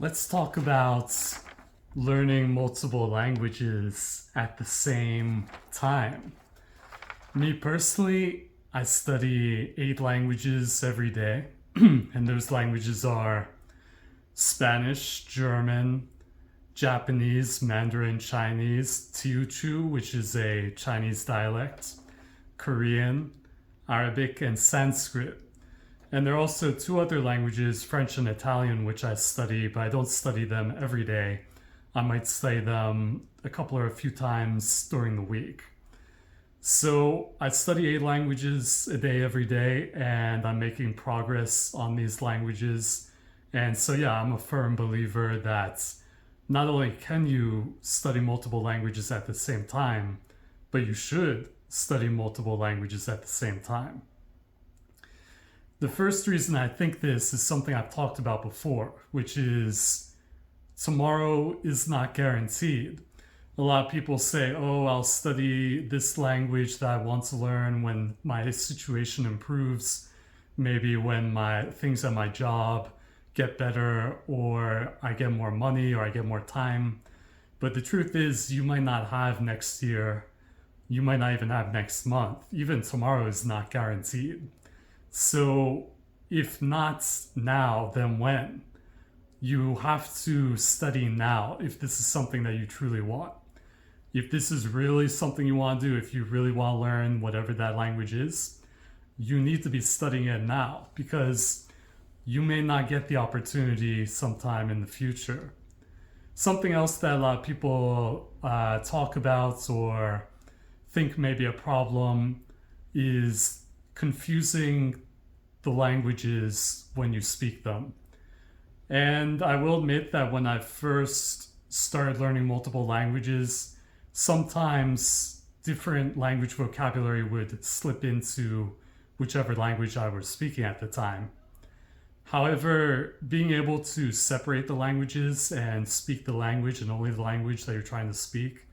Let's talk about learning multiple languages at the same time. Me personally, I study 8 languages every day, and those languages are Spanish, German, Japanese, Mandarin Chinese, Teochew, which is a Chinese dialect, Korean, Arabic, and Sanskrit. And there are also 2 other languages, French and Italian, which I study, but I don't study them every day. I might study them a few times during the week. So I study 8 languages a day every day, and I'm making progress on these languages. And so, yeah, I'm a firm believer that not only can you study multiple languages at the same time, but you should study multiple languages at the same time. The first reason I think this is something I've talked about before, which is tomorrow is not guaranteed. A lot of people say, oh, I'll study this language that I want to learn when my situation improves, maybe when my things at my job get better, or I get more money, or I get more time. But the truth is, you might not have next year. You might not even have next month. Even tomorrow is not guaranteed. So if not now, then when? You have to study now if this is something that you truly want. If this is really something you want to do, if you really want to learn whatever that language is, you need to be studying it now because you may not get the opportunity sometime in the future. Something else that a lot of people talk about or think may be a problem is confusing the languages when you speak them. And I will admit that when I first started learning multiple languages, sometimes different language vocabulary would slip into whichever language I was speaking at the time. However, being able to separate the languages and speak the language and only the language that you're trying to speak,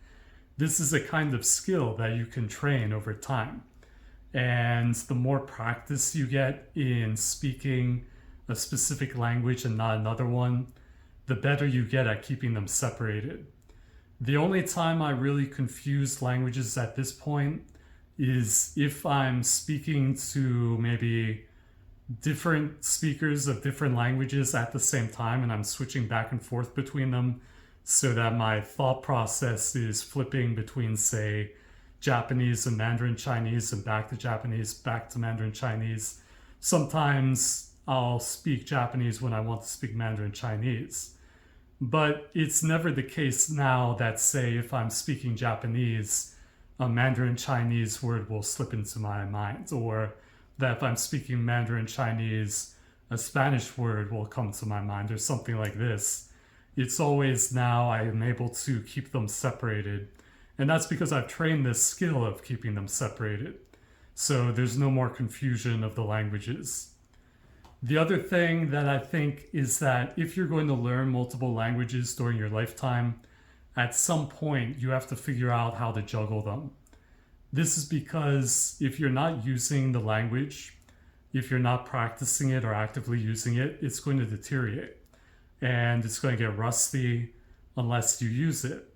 this is a kind of skill that you can train over time. And the more practice you get in speaking a specific language and not another one, the better you get at keeping them separated. The only time I really confuse languages at this point is if I'm speaking to maybe different speakers of different languages at the same time and I'm switching back and forth between them so that my thought process is flipping between, say, Japanese and Mandarin Chinese and back to Japanese, back to Mandarin Chinese. Sometimes I'll speak Japanese when I want to speak Mandarin Chinese. But it's never the case now that, say, if I'm speaking Japanese, a Mandarin Chinese word will slip into my mind, or that if I'm speaking Mandarin Chinese, a Spanish word will come to my mind, or something like this. It's always now I am able to keep them separated. And that's because I've trained this skill of keeping them separated. So there's no more confusion of the languages. The other thing that I think is that if you're going to learn multiple languages during your lifetime, at some point you have to figure out how to juggle them. This is because if you're not using the language, if you're not practicing it or actively using it, it's going to deteriorate. And it's going to get rusty unless you use it.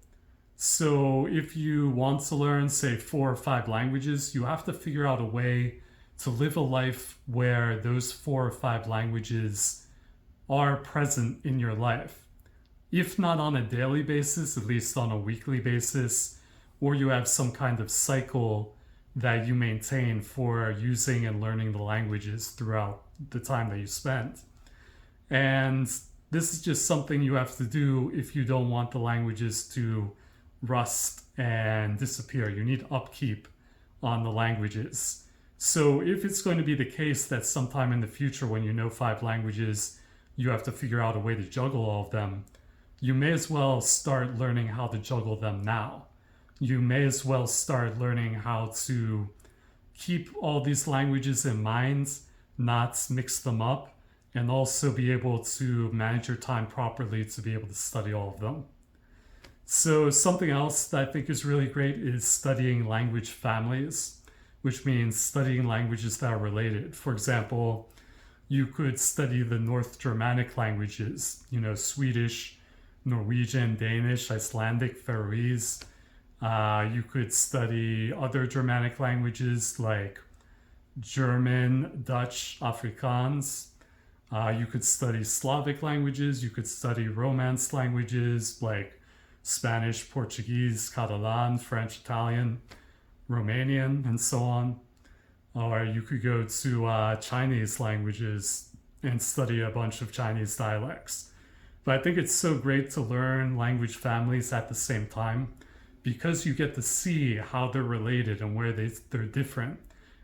So if you want to learn, say, 4 or 5 languages, you have to figure out a way to live a life where those 4 or 5 languages are present in your life. If not on a daily basis, at least on a weekly basis, or you have some kind of cycle that you maintain for using and learning the languages throughout the time that you spend. And this is just something you have to do if you don't want the languages to rust and disappear. You need upkeep on the languages. So if it's going to be the case that sometime in the future when you know 5 languages, you have to figure out a way to juggle all of them, you may as well start learning how to juggle them now. You may as well start learning how to keep all these languages in mind, not mix them up, and also be able to manage your time properly to be able to study all of them. So something else that I think is really great is studying language families, which means studying languages that are related. For example, You could study the North Germanic languages, Swedish, Norwegian, Danish, Icelandic, Faroese. You could study other Germanic languages like German, Dutch, Afrikaans. You could study Slavic languages. You could study Romance languages like Spanish, Portuguese, Catalan, French, Italian, Romanian, and so on. Or you could go to Chinese languages and study a bunch of Chinese dialects. But I think it's so great to learn language families at the same time because you get to see how they're related and where they're different.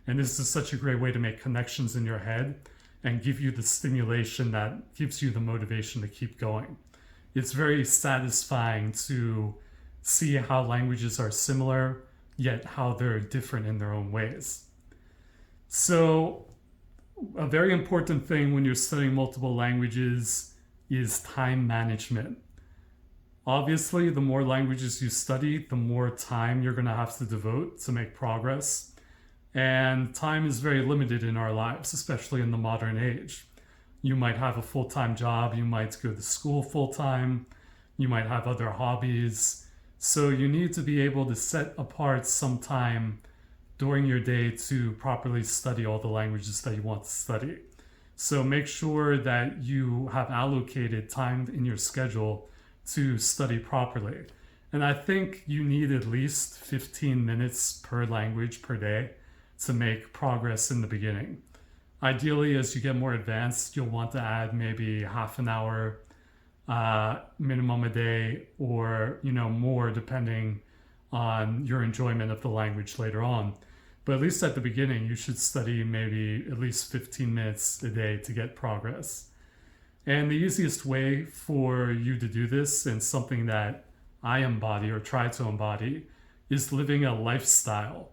And this is such a great way to make connections in your head and give you the stimulation that gives you the motivation to keep going. It's very satisfying to see how languages are similar, yet how they're different in their own ways. So, a very important thing when you're studying multiple languages is time management. Obviously, the more languages you study, the more time you're going to have to devote to make progress. And time is very limited in our lives, especially in the modern age. You might have a full-time job, you might go to school full-time, you might have other hobbies. So you need to be able to set apart some time during your day to properly study all the languages that you want to study. So make sure that you have allocated time in your schedule to study properly. And I think you need at least 15 minutes per language per day to make progress in the beginning. Ideally, as you get more advanced, you'll want to add maybe half an hour minimum a day, or more depending on your enjoyment of the language later on. But at least at the beginning, you should study maybe at least 15 minutes a day to get progress. And the easiest way for you to do this, and something that I embody or try to embody, is living a lifestyle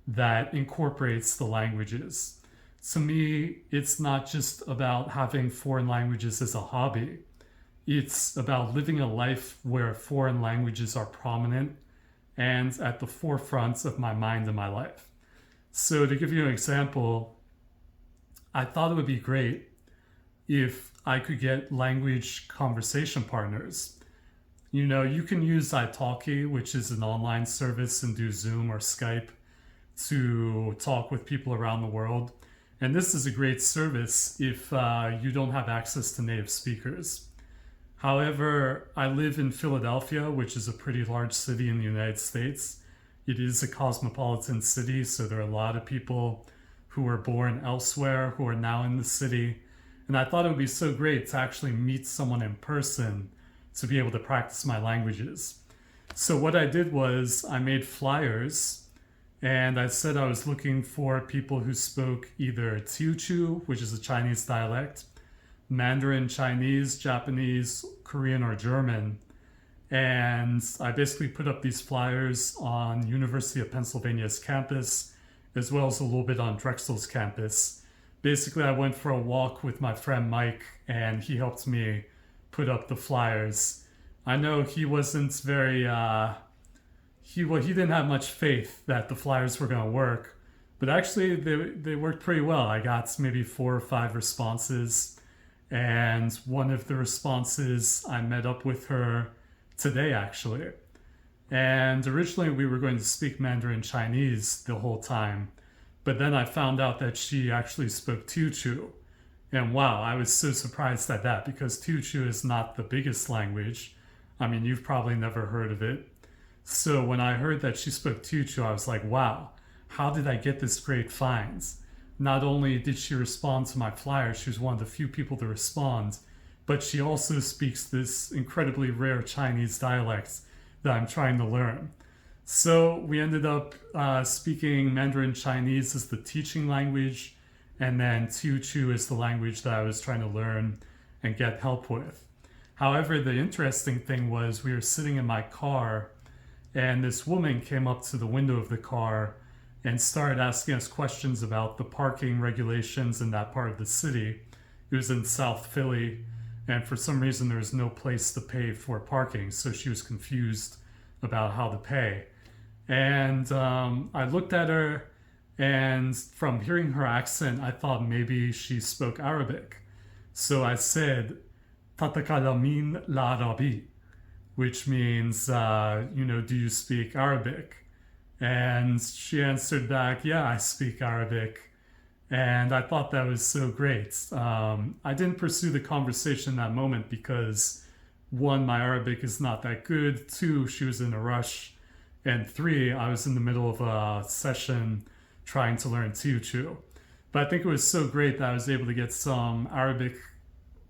that incorporates the languages. To me, it's not just about having foreign languages as a hobby. It's about living a life where foreign languages are prominent and at the forefront of my mind and my life. So to give you an example, I thought it would be great if I could get language conversation partners. You can use italki, which is an online service, and do Zoom or Skype to talk with people around the world. And this is a great service if you don't have access to native speakers. However, I live in Philadelphia, which is a pretty large city in the United States. It is a cosmopolitan city, so there are a lot of people who were born elsewhere who are now in the city. And I thought it would be so great to actually meet someone in person to be able to practice my languages. So what I did was I made flyers, and I said I was looking for people who spoke either Teochew, which is a Chinese dialect, Mandarin, Chinese, Japanese, Korean, or German. And I basically put up these flyers on University of Pennsylvania's campus, as well as a little bit on Drexel's campus. Basically, I went for a walk with my friend Mike, and he helped me put up the flyers. I know he wasn't very, he didn't have much faith that the flyers were going to work, but actually they worked pretty well. I got maybe 4 or 5 responses, and one of the responses, I met up with her today actually. And originally we were going to speak Mandarin Chinese the whole time, but then I found out that she actually spoke Teochew. And wow, I was so surprised at that, because Teochew is not the biggest language. I mean, you've probably never heard of it. So when I heard that she spoke Teochew, I was like, wow, how did I get this great find? Not only did she respond to my flyer, she was one of the few people to respond, but she also speaks this incredibly rare Chinese dialect that I'm trying to learn. So we ended up speaking Mandarin Chinese as the teaching language, and then Teochew is the language that I was trying to learn and get help with. However, the interesting thing was we were sitting in my car, and this woman came up to the window of the car and started asking us questions about the parking regulations in that part of the city. It was in South Philly, and for some reason there was no place to pay for parking, so she was confused about how to pay. And I looked at her, And from hearing her accent, I thought maybe she spoke Arabic. So I said, Tatakalamin la Arabi, which means, do you speak Arabic? And she answered back, yeah, I speak Arabic. And I thought that was so great. I didn't pursue the conversation in that moment because, one, my Arabic is not that good. Two, she was in a rush. And three, I was in the middle of a session trying to learn Teochew. But I think it was so great that I was able to get some Arabic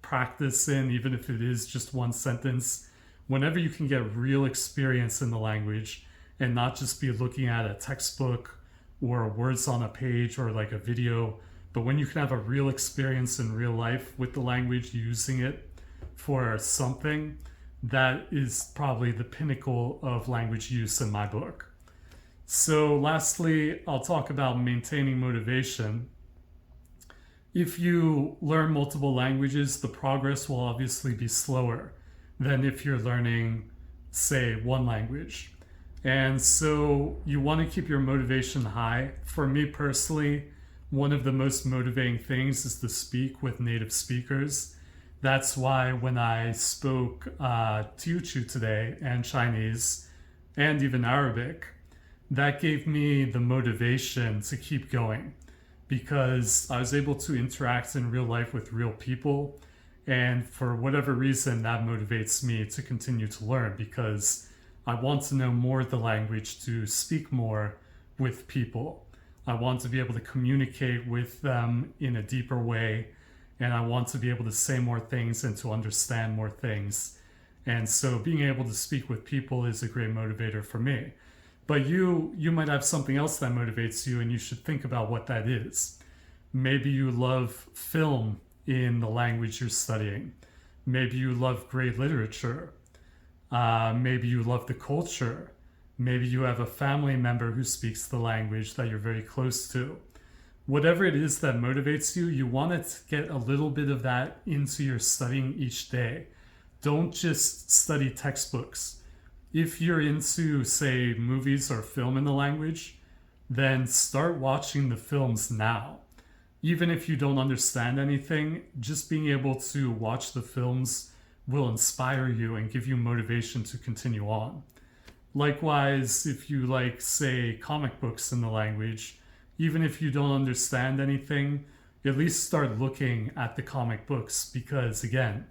practice in, even if it is just one sentence. Whenever you can get real experience in the language and not just be looking at a textbook or words on a page or like a video, but when you can have a real experience in real life with the language, using it for something, that is probably the pinnacle of language use in my book. So lastly, I'll talk about maintaining motivation. If you learn multiple languages, the progress will obviously be slower than if you're learning, say, one language. And so you want to keep your motivation high. For me personally, one of the most motivating things is to speak with native speakers. That's why when I spoke Teochew today and Chinese and even Arabic, that gave me the motivation to keep going because I was able to interact in real life with real people. And for whatever reason, that motivates me to continue to learn because I want to know more of the language to speak more with people. I want to be able to communicate with them in a deeper way. And I want to be able to say more things and to understand more things. And so being able to speak with people is a great motivator for me. But you might have something else that motivates you, and you should think about what that is. Maybe you love film in the language you're studying. Maybe you love great literature. Maybe you love the culture. Maybe you have a family member who speaks the language that you're very close to. Whatever it is that motivates you, you want to get a little bit of that into your studying each day. Don't just study textbooks. If you're into, say, movies or film in the language, then start watching the films now. Even if you don't understand anything, just being able to watch the films will inspire you and give you motivation to continue on. Likewise, if you like, say, comic books in the language, even if you don't understand anything, at least start looking at the comic books because, again,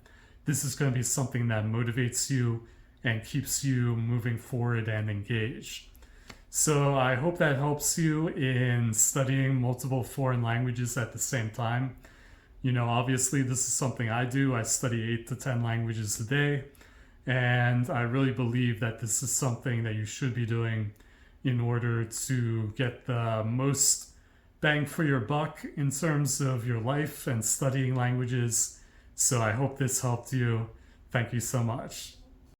this is going to be something that motivates you and keeps you moving forward and engaged. So I hope that helps you in studying multiple foreign languages at the same time. Obviously this is something I do. I study 8 to 10 languages a day. And I really believe that this is something that you should be doing in order to get the most bang for your buck in terms of your life and studying languages. So I hope this helped you. Thank you so much.